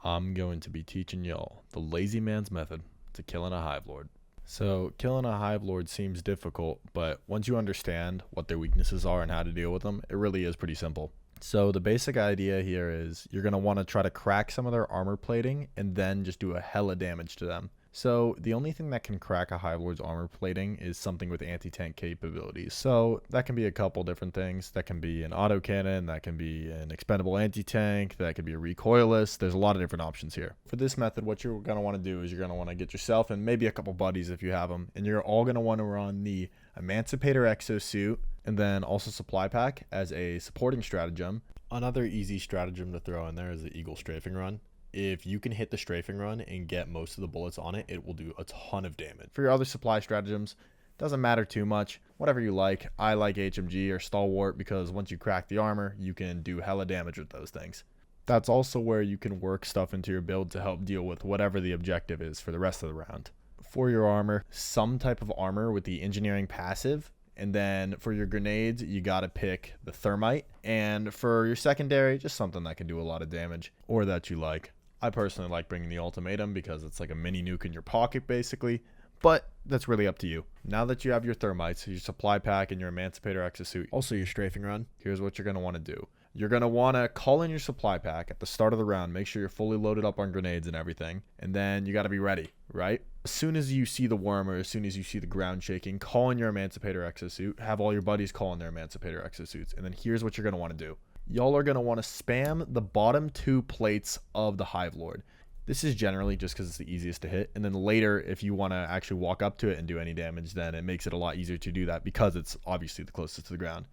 I'm going to be teaching y'all the lazy man's method to killing a hive lord. So, killing a hive lord seems difficult, but once you understand what their weaknesses are and how to deal with them, it really is pretty simple. So, the basic idea here is you're going to want to try to crack some of their armor plating and then just do a hella damage to them. So, the only thing that can crack a hive lord's armor plating is something with anti-tank capabilities. So, that can be a couple different things. That can be an autocannon, that can be an expendable anti-tank, that could be a recoilless. There's a lot of different options here. For this method, what you're going to want to do is you're going to want to get yourself and maybe a couple buddies if you have them, and you're all going to want to run the Emancipator exosuit and then also supply pack as a supporting stratagem. Another easy stratagem to throw in there is the Eagle strafing run. If you can hit the strafing run and get most of the bullets on it, it will do a ton of damage. For your other supply stratagems, doesn't matter too much. Whatever you like. I like HMG or Stalwart because once you crack the armor, you can do hella damage with those things. That's also where you can work stuff into your build to help deal with whatever the objective is for the rest of the round. For your armor, some type of armor with the engineering passive. And then for your grenades, you got to pick the thermite. And for your secondary, just something that can do a lot of damage or that you like. I personally like bringing the ultimatum because it's like a mini nuke in your pocket basically, but that's really up to you. Now that you have your thermites, your supply pack, and your Emancipator exosuit, also your strafing run, here's what you're going to want to do. You're going to want to call in your supply pack at the start of the round, make sure you're fully loaded up on grenades and everything, and then you got to be ready, right? As soon as you see the worm or as soon as you see the ground shaking, call in your Emancipator exosuit, have all your buddies call in their Emancipator exosuits, and then here's what you're going to want to do. Y'all are going to want to spam the bottom two plates of the hive lord. This is generally just because it's the easiest to hit, and then later if you want to actually walk up to it and do any damage, then it makes it a lot easier to do that because it's obviously the closest to the ground.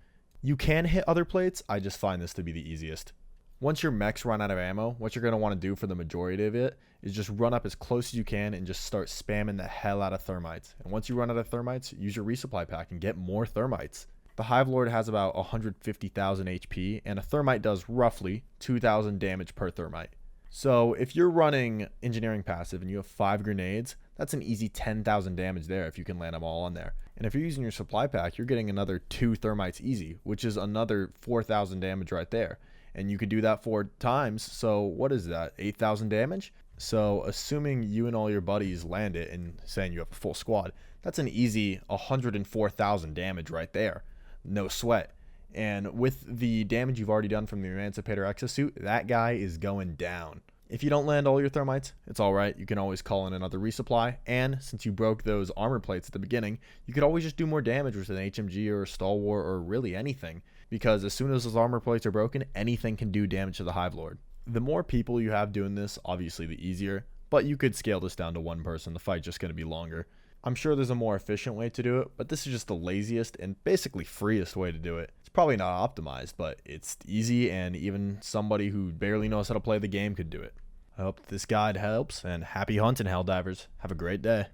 You can hit other plates, I just find this to be the easiest. Once your mechs run out of ammo, what you're going to want to do for the majority of it is just run up as close as you can and just start spamming the hell out of thermites. And once you run out of thermites, use your resupply pack and get more thermites. The hive lord has about 150,000 HP, and a thermite does roughly 2,000 damage per thermite. So if you're running engineering passive and you have 5 grenades, that's an easy 10,000 damage there if you can land them all on there. And if you're using your supply pack, you're getting another 2 thermites easy, which is another 4,000 damage right there. And you could do that 4 times, so what is that, 8,000 damage? So assuming you and all your buddies land it and saying you have a full squad, that's an easy 104,000 damage right there. No sweat. And with the damage you've already done from the Emancipator exosuit, that guy is going down. If you don't land all your thermites, it's alright. You can always call in another resupply. And since you broke those armor plates at the beginning, you could always just do more damage with an HMG or a Stalwart or really anything. Because as soon as those armor plates are broken, anything can do damage to the hive lord. The more people you have doing this, obviously the easier. But you could scale this down to one person. The fight's just going to be longer. I'm sure there's a more efficient way to do it, but this is just the laziest and basically freest way to do it. It's probably not optimized, but it's easy, and even somebody who barely knows how to play the game could do it. I hope this guide helps, and happy hunting, Helldivers. Have a great day.